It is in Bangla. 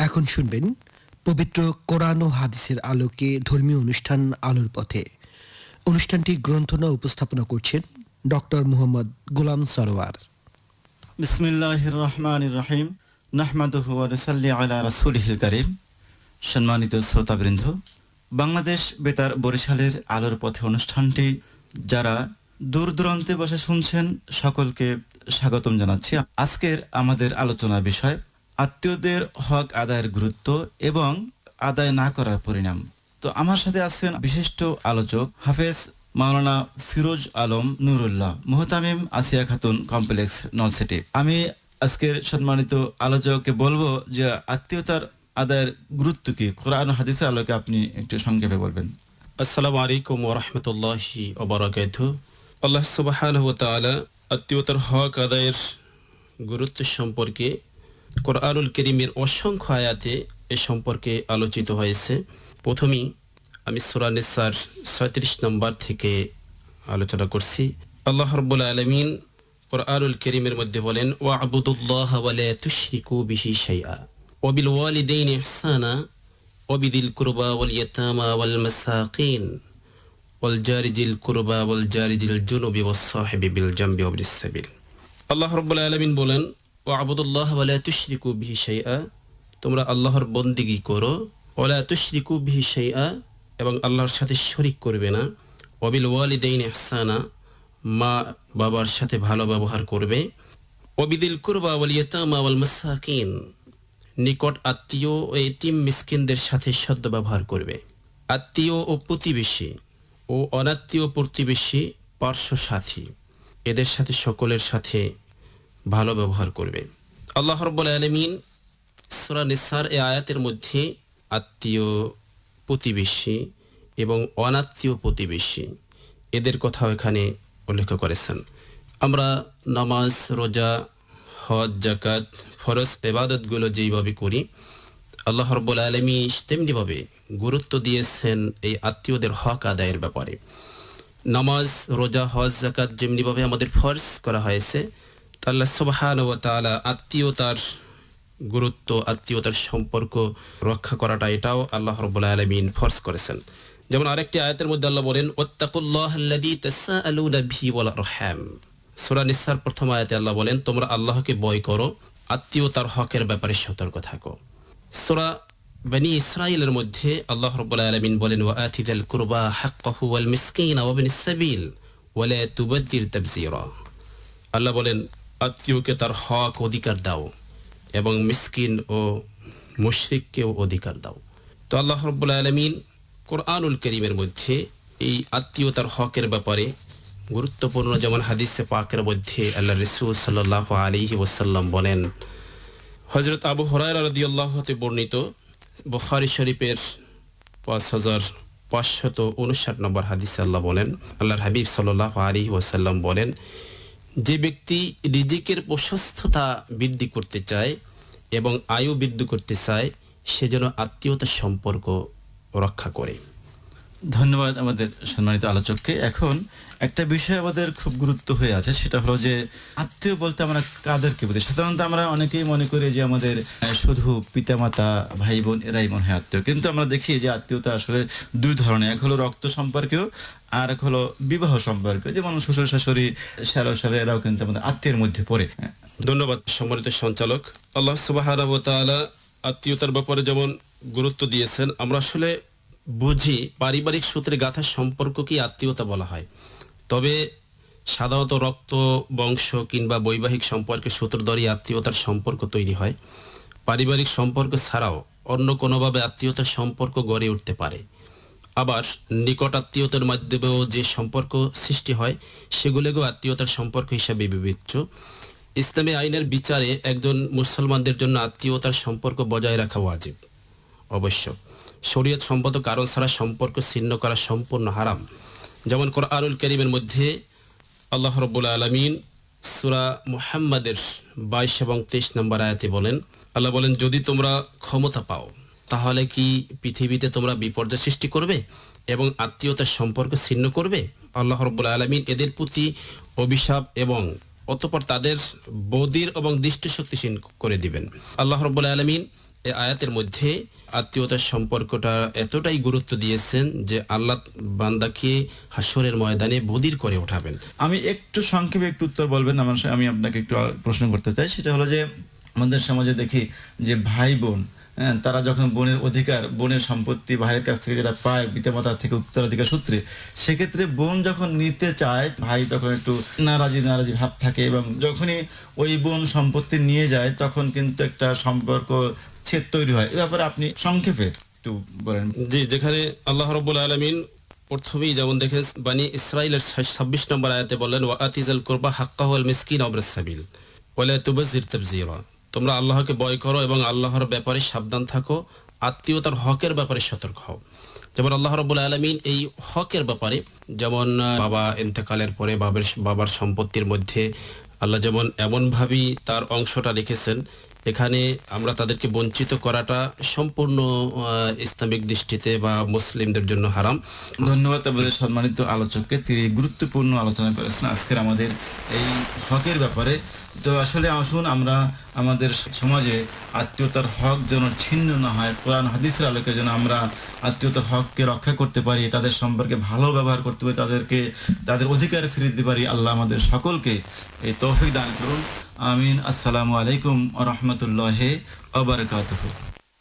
এখন শুনবেন পবিত্র কোরআন ও হাদিসের আলোকে ধর্মীয় অনুষ্ঠান আলোর পথে। অনুষ্ঠানটি গ্রন্থনা উপস্থাপনা করছেন ডক্টর মুহাম্মদ গোলাম সরোয়ার। বিসমিল্লাহির রহমানির রহিম। নাহমাদুহু ওয়া নুসাল্লি আলা রাসূলিহিল কারীম। সম্মানিত শ্রোতাবৃন্দ, বাংলাদেশ বেতার বরিশালের আলোর পথে অনুষ্ঠানটি যারা দূর দূরান্তে বসে শুনছেন সকলকে স্বাগতম জানাচ্ছি। আজকের আমাদের আলোচনার বিষয় আত্মীয়দের হক আদায়ের গুরুত্ব এবং আদায় না করার পরিণাম। তো আমার সাথে আছেন বিশিষ্ট আলোচক হাফেজ মাওলানা ফিরোজ আলম নুরুল্লাহ, মুহতামিম আসিয়া খাতুন কমপ্লেক্স, নলসিটি। আমি আজকের সম্মানিত আলোচককে বলবো যে আত্মীয়তার আদায়ের গুরুত্ব কি, কোরআন ও হাদিসের আলোকে আপনি একটু সংক্ষেপে বলবেন। আসসালামু আলাইকুম ওয়া রাহমাতুল্লাহি ওয়া বারাকাতুহু। আল্লাহ সুবহানাহু ওয়া তাআলা আত্মীয়তার হক আদায়ের গুরুত্ব সম্পর্কে কোরআনুল কারীমের অসংখ্য আয়াতে এ সম্পর্কে আলোচিত হয়েছে। প্রথমেই আমি সূরা নিসার ৩৬ নম্বর থেকে আলোচনা করছি। আল্লাহ রাব্বুল আলামিন কোরআনুল কারীমের মধ্যে বলেন, ওয়া'বুদুল্লাহ ওয়া লা তুশরিকু বিহি শাইআ ওয়া বিল ওয়ালিদাইনি ইহসানা ওয়া বিদিল কুরবা ওয়াল ইয়াতামা ওয়াল মাসাকিন ওয়াল জারি যিল কুরবা ওয়াল জারি যিল জুনুবি ওয়াস সাহিবি বিল জামবি ওয়া বিস সাবিল। আল্লাহ রাব্বুল আলামিন বলেন, ওয়া'বুদুল্লাহ ওয়া লা তুশরিকু বিহি শাইআ, তোমরা আল্লাহর বন্দেগী করো, ওয়া লা তুশরিকু বিহি শাইআ, এবং আল্লাহর সাথে শরীক করবে না, ওয়া বিল ওয়ালিদাইনি ইহসানা, মা বাবার সাথে ভালো ব্যবহার করবে, ওয়া বিদিল কুরবা ওয়াল ইয়াতামা ওয়াল মাসাকিন, নিকট আত্মীয় ও এতিম মিসকিনদের সাথে সদ্ব্যবহার করবে। আত্মীয় ও প্রতিবেশী ও অনাত্মীয় প্রতিবেশী, পার্শ্ব সাথী, এদের সাথে সকলের সাথে ভালো ব্যবহার করবে। আল্লাহ রাব্বুল আলামিন সূরা নিসার এই আয়াতের মধ্যে আত্মীয়, প্রতিবেশী এবং অনাত্মীয় প্রতিবেশী এদের কথাও এখানে উল্লেখ করেছেন। আমরা নামাজ, রোজা, হজ, যাকাত, ফরজ ইবাদতগুলো যেইভাবে করি, আল্লাহ রাব্বুল আলামিন তেমনিভাবে গুরুত্ব দিয়েছেন এই আত্মীয়দের হক আদায়ের ব্যাপারে। নামাজ, রোজা, হজ, যাকাত যেমনিভাবে আমাদের ফরজ করা হয়েছে, আল্লাহ সুবহানাহু ওয়া তাআলা আত্মীয়তার গুরুত্ব, আত্মীয়তার সম্পর্ক রক্ষা করাটা এটাও আল্লাহ রাব্বুল আলামিন ফরজ করেছেন। যেমন আরেকটি আয়াতের মধ্যে আল্লাহ বলেন, ওয়াত্তাকুল্লাহাল্লাযী তাসাআলুনা বিহি ওয়াল আরহাম। সূরা নিসার প্রথম আয়াতে আল্লাহ বলেন, তোমরা আল্লাহকে ভয় করো, আত্মীয়তার হকের ব্যাপারে সতর্ক থাকো। সূরা বনী ইসরাঈলের মধ্যে আল্লাহ রাব্বুল আলামিন বলেন, ওয়াআতিযাল কুরবা হাক্কাহু ওয়াল মিসকিনা ওয়া ইবনিস সাবিল ওয়া লা তুবাযজির তাবযীরা। আল্লাহ বলেন, আত্মীয়কে তার হক অধিকার দাও এবং মিসকিন ও মুশরিককেও অধিকার দাও। তো আল্লাহ রাব্বুল আলামিন কোরআনুল কারীমের মধ্যে এই আত্মীয়তার হকের ব্যাপারে গুরুত্বপূর্ণ, যেমন হাদিসে পাকের মধ্যে আল্লাহ রাসূল সাল্লাল্লাহু আলাইহি ওয়াসাল্লাম বলেন, হযরত আবু হুরায়রা রাদিয়াল্লাহু হতে বর্ণিত, বুখারী শরীফের 5559 নম্বর হাদিসে আল্লাহ বলেন, আল্লাহর হাবিব সাল্লাল্লাহু আলাইহি ওয়াসাল্লাম বলেন, যে ব্যক্তি রিজিকের প্রশস্ততা বৃদ্ধি করতে চায় এবং আয়ু বৃদ্ধি করতে চায়, সে যেন আত্মীয়তার সম্পর্ক রক্ষা করে। ধন্যবাদ আমাদের সম্মানিত আলোচককে। এখন একটা বিষয় আমাদের খুব গুরুত্ব হয়ে আছে, সেটা হলো যে আত্মীয় বলতে আমরা কাদেরকে বুঝি। সাধারণত আমরা অনেকেই মনে করি যে আমাদের শুধু পিতামাতা, ভাই বোন এরাই মনে হয় আত্মীয়, কিন্তু আমরা দেখি যে আত্মীয়তা আসলে দুই ধরনের। এক হলো রক্ত সম্পর্কেও, আর এক হলো বিবাহ সম্পর্কে, যেমন শ্বশুর শাশুড়ি, শ্যালো এরাও কিন্তু আমাদের আত্মীয়ের মধ্যে পড়ে। ধন্যবাদ সম্মানিত সঞ্চালক। আল্লাহ সুবহানাহু ওয়া তাআলা আত্মীয়তার ব্যাপারে যেমন গুরুত্ব দিয়েছেন, আমরা আসলে বুঝি পারিবারিক সূত্রে গাঁথা সম্পর্ককে আত্মীয়তা বলা হয়। তবে সাধারণত রক্ত, বংশ কিংবা বৈবাহিক সম্পর্কের সূত্র ধরেই আত্মীয়তার সম্পর্ক তৈরি হয়। পারিবারিক সম্পর্ক ছাড়াও অন্য কোনোভাবে আত্মীয়তার সম্পর্ক গড়ে উঠতে পারে। আবার নিকট আত্মীয়তার মাধ্যমেও যে সম্পর্ক সৃষ্টি হয়, সেগুলোকেও আত্মীয়তার সম্পর্ক হিসাবে বিবেচ্য। ইসলামী আইনের বিচারে একজন মুসলমানদের জন্য আত্মীয়তার সম্পর্ক বজায় রাখা ওয়াজিব। অবশ্য শরীয়ত সম্মত কারণ ছাড়া সম্পর্ক ছিন্ন করা সম্পূর্ণ হারাম। যেমন কোরআনুল কারীমের মধ্যে আল্লাহ রাব্বুল আলামিন সূরা মুহাম্মাদের 22 এবং 23 নম্বর আয়াতে বলেন, আল্লাহ বলেন, যদি তোমরা ক্ষমতা পাও তাহলে কি পৃথিবীতে তোমরা বিপর্যয় সৃষ্টি করবে এবং আত্মীয়তার সম্পর্ক ছিন্ন করবে? আল্লাহ রাব্বুল আলামিন এদের প্রতি অভিশাপ এবং অতঃপর তাদের বদির এবং দৃষ্টিশক্তিহীন করে দিবেন। আল্লাহ রাব্বুল আলামিন এই আয়াতের মধ্যে আত্মীয়তার সম্পর্কটা এতটাই গুরুত্ব দিয়েছেন যে আল্লাহ বান্দাকে হাসরের ময়দানে বধির করে ওঠাবেন। আমি একটু সংক্ষেপে একটু উত্তর বলবেন আমি আপনাকে একটু প্রশ্ন করতে চাই। সেটা হলো যে আমাদের সমাজে দেখি যে ভাই বোন, তারা যখন বোনের অধিকার, বোনের সম্পত্তি ভাইয়ের কাছ থেকে যেটা পায় পিতামাতার থেকে উত্তরাধিকার সূত্রে, সেক্ষেত্রে বোন যখন নিতে চায় ভাই তখন একটু নারাজি ভাব থাকে, এবং যখনই ওই বোন সম্পত্তি নিয়ে যায় তখন কিন্তু একটা সম্পর্ক ছেদ তৈরি হয়। এ ব্যাপারে আপনি সংক্ষেপে একটু বলেন। জি, যেখানে আল্লাহ রাব্বুল আলামিন প্রথমেই যেমন দেখেন বানি ইসরাইলের 26 নম্বর আয়াতে বললেন ওয়া আতিজাল কুরবা হাক্কাহু আল মিসকিন ওয়া ইবনাস সাবিল ওয়া লা তুবাযজির তাবযীরা, তোমরা আল্লাহকে ভয় করো এবং আল্লাহর ব্যাপারে সাবধান থাকো, আত্মীয়তার হকের ব্যাপারে সতর্ক হও। যেমন আল্লাহ রাব্বুল আলামিন এই হকের ব্যাপারে, যেমন বাবা ইন্তেকালের পরে বাবার সম্পত্তির মধ্যে আল্লাহ যেমন এমনভাবেই তার অংশটা রেখেছেন, এখানে আমরা তাদেরকে বঞ্চিত করাটা সম্পূর্ণ ইসলামিক দৃষ্টিতে বা মুসলিমদের জন্য হারাম। ধন্যবাদ আমাদের সম্মানিত আলোচককে, তিনি গুরুত্বপূর্ণ আলোচনা করেছেন আজকের আমাদের এই হকের ব্যাপারে। তো আসলে আসুন আমরা আমাদের সমাজে আত্মীয়তার হক যেন ছিন্ন না হয়, কোরআন হাদিসের আলোকে যেন আমরা আত্মীয়তার হককে রক্ষা করতে পারি, তাদের সম্পর্কে ভালো ব্যবহার করতে পারি, তাদের অধিকার ফিরে দিতে পারি। আল্লাহ আমাদের সকলকে এই তৌফিক দান করুন। আমিন। আসসালামু আলাইকুম ওয়া রাহমাতুল্লাহি ওয়া বারাকাতুহু।